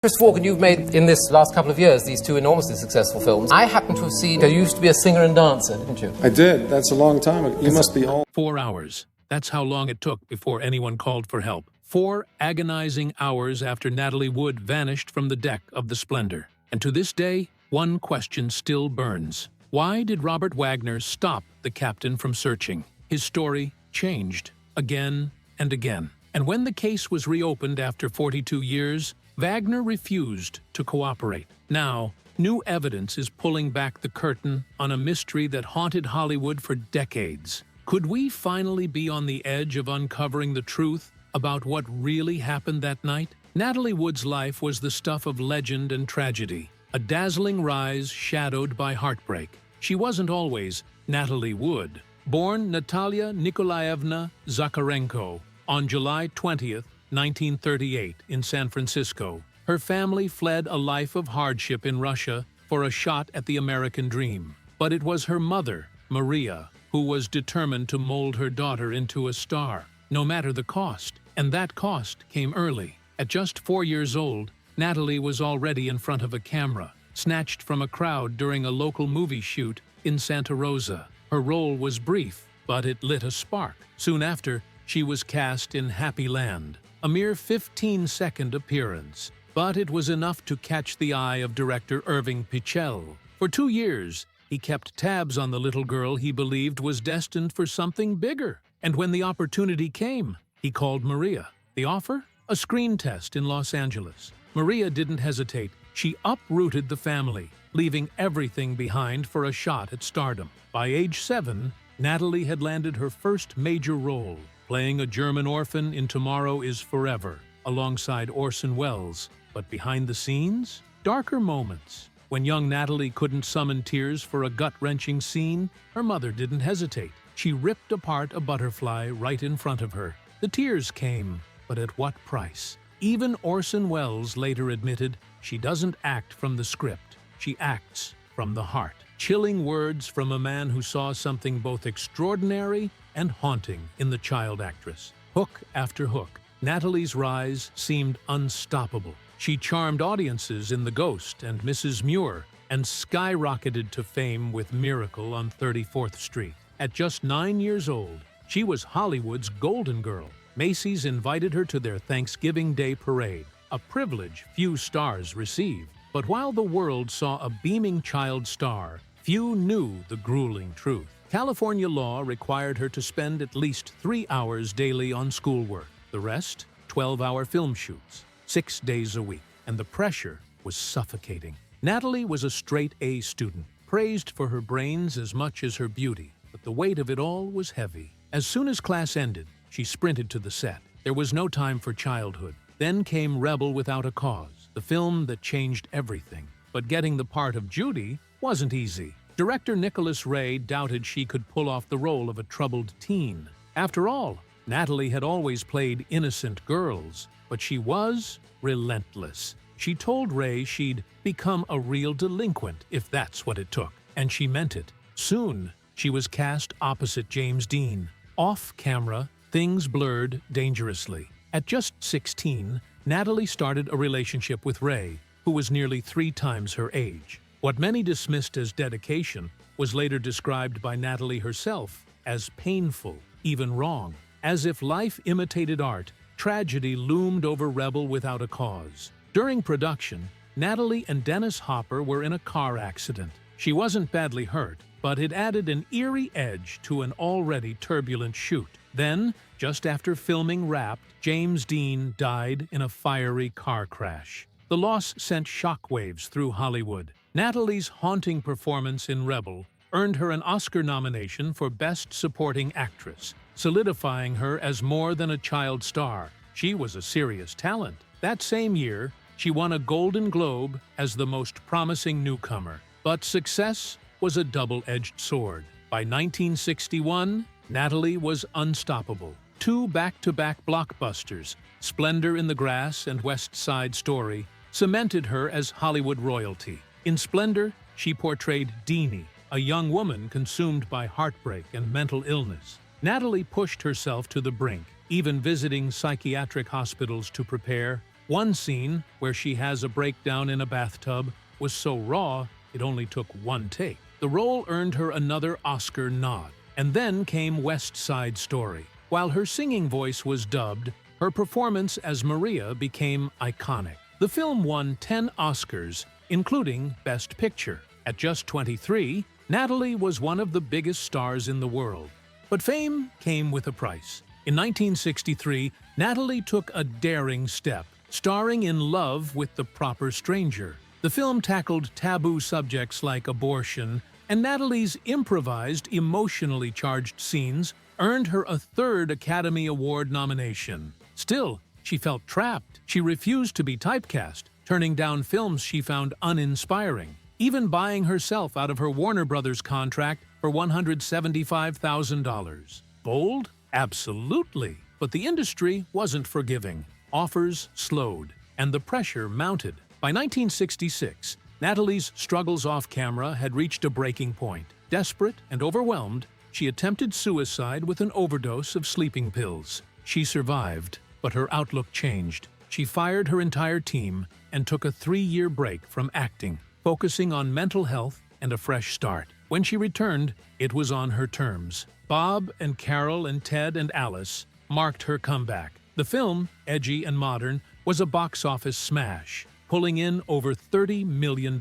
Christopher Walken, you've made, in this last couple of years, these two enormously successful films. I happen to have seen you used to be a singer and dancer, didn't you? I did. That's a long time ago. You must be old. 4 hours. That's how long it took before anyone called for help. 4 agonizing hours after Natalie Wood vanished from the deck of the Splendour. And to this day, one question still burns. Why did Robert Wagner stop the captain from searching? His story changed again and again. And when the case was reopened after 42 years, Wagner refused to cooperate. Now, new evidence is pulling back the curtain on a mystery that haunted Hollywood for decades. Could we finally be on the edge of uncovering the truth about what really happened that night? Natalie Wood's life was the stuff of legend and tragedy, a dazzling rise shadowed by heartbreak. She wasn't always Natalie Wood. Born Natalia Nikolaevna Zakharenko on July 20th, 1938, in San Francisco, her family fled a life of hardship in Russia for a shot at the American dream. But it was her mother, Maria, who was determined to mold her daughter into a star, no matter the cost. And that cost came early. At just 4 years old, Natalie was already in front of a camera, snatched from a crowd during a local movie shoot in Santa Rosa. Her role was brief, but it lit a spark. Soon after, she was cast in Happy Land, a mere 15-second appearance, but it was enough to catch the eye of director Irving Pichel. For 2 years, he kept tabs on the little girl he believed was destined for something bigger. And when the opportunity came, he called Maria. The offer? A screen test in Los Angeles. Maria didn't hesitate. She uprooted the family, leaving everything behind for a shot at stardom. By age 7, Natalie had landed her first major role, playing a German orphan in Tomorrow is Forever, alongside Orson Welles. But behind the scenes, darker moments. When young Natalie couldn't summon tears for a gut-wrenching scene, her mother didn't hesitate. She ripped apart a butterfly right in front of her. The tears came, but at what price? Even Orson Welles later admitted she doesn't act from the script. She acts from the heart. Chilling words from a man who saw something both extraordinary and haunting in the child actress. Hook after hook, Natalie's rise seemed unstoppable. She charmed audiences in The Ghost and Mrs. Muir and skyrocketed to fame with Miracle on 34th Street. At just 9 years old, she was Hollywood's golden girl. Macy's invited her to their Thanksgiving Day parade, a privilege few stars received. But while the world saw a beaming child star, few knew the grueling truth. California law required her to spend at least 3 hours daily on schoolwork. The rest, 12-hour film shoots, 6 days a week. And the pressure was suffocating. Natalie was a straight-A student, praised for her brains as much as her beauty. But the weight of it all was heavy. As soon as class ended, she sprinted to the set. There was no time for childhood. Then came Rebel Without a Cause, the film that changed everything. But getting the part of Judy wasn't easy. Director Nicholas Ray doubted she could pull off the role of a troubled teen. After all, Natalie had always played innocent girls, but she was relentless. She told Ray she'd become a real delinquent if that's what it took, and she meant it. Soon, she was cast opposite James Dean. Off camera, things blurred dangerously. At just 16, Natalie started a relationship with Ray, who was nearly 3 times her age. What many dismissed as dedication was later described by Natalie herself as painful, even wrong. As if life imitated art, tragedy loomed over Rebel Without a Cause. During production, Natalie and Dennis Hopper were in a car accident. She wasn't badly hurt, but it added an eerie edge to an already turbulent shoot. Then, just after filming Wrapped, James Dean died in a fiery car crash. The loss sent shockwaves through Hollywood. Natalie's haunting performance in Rebel earned her an Oscar nomination for Best Supporting Actress, solidifying her as more than a child star. She was a serious talent. That same year, she won a Golden Globe as the most promising newcomer. But success was a double-edged sword. By 1961, Natalie was unstoppable. 2 back-to-back blockbusters, Splendour in the Grass and West Side Story, cemented her as Hollywood royalty. In Splendour, she portrayed Deanie, a young woman consumed by heartbreak and mental illness. Natalie pushed herself to the brink, even visiting psychiatric hospitals to prepare One scene, where she has a breakdown in a bathtub, was so raw it only took one take. The role earned her another Oscar nod. And then came West Side Story. While her singing voice was dubbed, her performance as Maria became iconic. The film won 10 Oscars, including Best Picture. At just 23, Natalie was one of the biggest stars in the world. But fame came with a price. In 1963, Natalie took a daring step, starring in Love with the Proper Stranger. The film tackled taboo subjects like abortion, and Natalie's improvised, emotionally charged scenes earned her a third Academy Award nomination. Still, she felt trapped. She refused to be typecast, turning down films she found uninspiring, even buying herself out of her Warner Brothers contract for $175,000. Bold? Absolutely. But the industry wasn't forgiving. Offers slowed, and the pressure mounted. By 1966, Natalie's struggles off-camera had reached a breaking point. Desperate and overwhelmed, she attempted suicide with an overdose of sleeping pills. She survived, but her outlook changed. She fired her entire team and took a 3-year break from acting, focusing on mental health and a fresh start. When she returned, it was on her terms. Bob and Carol and Ted and Alice marked her comeback. The film, edgy and modern, was a box office smash, pulling in over $30 million.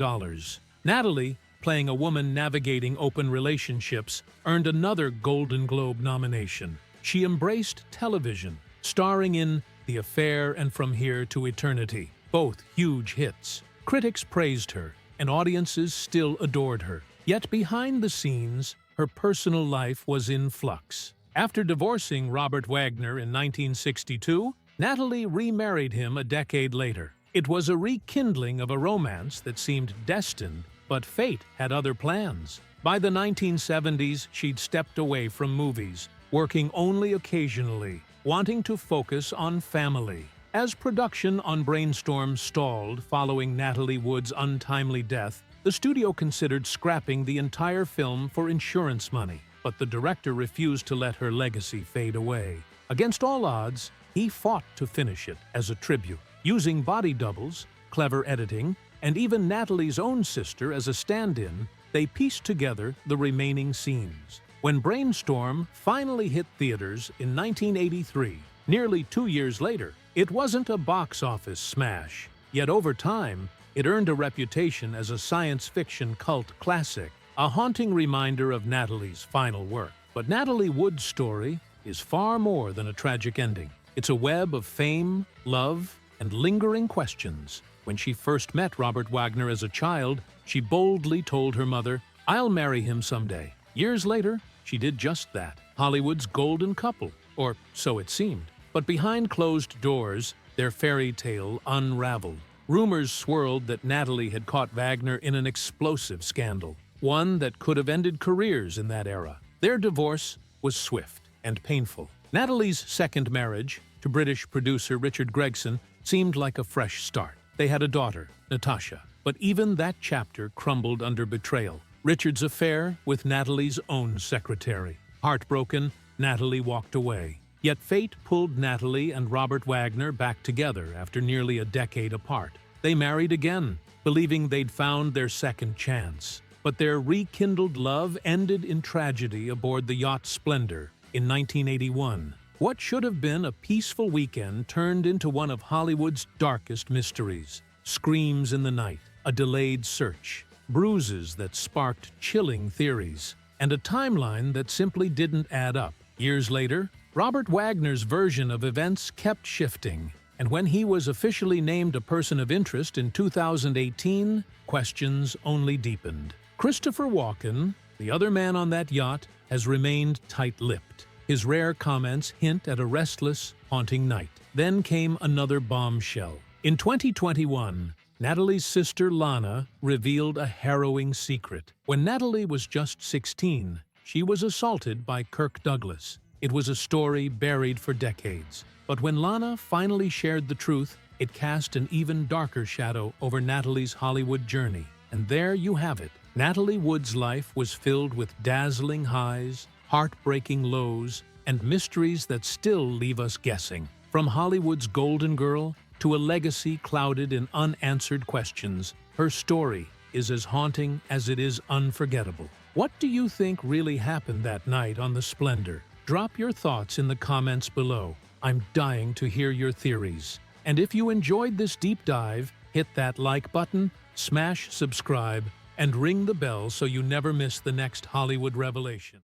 Natalie, playing a woman navigating open relationships, earned another Golden Globe nomination. She embraced television, starring in The Affair and From Here to Eternity, both huge hits. Critics praised her, and audiences still adored her. Yet behind the scenes, her personal life was in flux. After divorcing Robert Wagner in 1962, Natalie remarried him a decade later. It was a rekindling of a romance that seemed destined, but fate had other plans. By the 1970s, she'd stepped away from movies, working only occasionally, wanting to focus on family. As production on Brainstorm stalled following Natalie Wood's untimely death, the studio considered scrapping the entire film for insurance money, but the director refused to let her legacy fade away. Against all odds, he fought to finish it as a tribute. Using body doubles, clever editing, and even Natalie's own sister as a stand-in, they pieced together the remaining scenes. When Brainstorm finally hit theaters in 1983, nearly 2 years later, it wasn't a box office smash. Yet over time, it earned a reputation as a science fiction cult classic, a haunting reminder of Natalie's final work. But Natalie Wood's story is far more than a tragic ending. It's a web of fame, love, and lingering questions. When she first met Robert Wagner as a child, she boldly told her mother, "I'll marry him someday." Years later, she did just that. Hollywood's golden couple, or so it seemed. But behind closed doors, their fairy tale unraveled. Rumors swirled that Natalie had caught Wagner in an explosive scandal, one that could have ended careers in that era. Their divorce was swift and painful. Natalie's second marriage, to British producer Richard Gregson, seemed like a fresh start. They had a daughter, Natasha, but even that chapter crumbled under betrayal. Richard's affair with Natalie's own secretary. Heartbroken, Natalie walked away. Yet fate pulled Natalie and Robert Wagner back together after nearly a decade apart. They married again, believing they'd found their second chance. But their rekindled love ended in tragedy aboard the yacht Splendour in 1981. What should have been a peaceful weekend turned into one of Hollywood's darkest mysteries. Screams in the night, a delayed search, bruises that sparked chilling theories, and a timeline that simply didn't add up. Years later, Robert Wagner's version of events kept shifting, and when he was officially named a person of interest in 2018, questions only deepened. Christopher Walken, the other man on that yacht, has remained tight-lipped. His rare comments hint at a restless, haunting night. Then came another bombshell. In 2021, Natalie's sister Lana revealed a harrowing secret. When Natalie was just 16, she was assaulted by Kirk Douglas. It was a story buried for decades. But when Lana finally shared the truth, it cast an even darker shadow over Natalie's Hollywood journey. And there you have it. Natalie Wood's life was filled with dazzling highs, heartbreaking lows, and mysteries that still leave us guessing. From Hollywood's golden girl To a legacy clouded in unanswered questions, her story is as haunting as it is unforgettable. What do you think really happened that night on the Splendour? Drop your thoughts in the comments below. I'm dying to hear your theories. And if you enjoyed this deep dive, hit that like button, smash subscribe, and ring the bell so you never miss the next Hollywood revelation.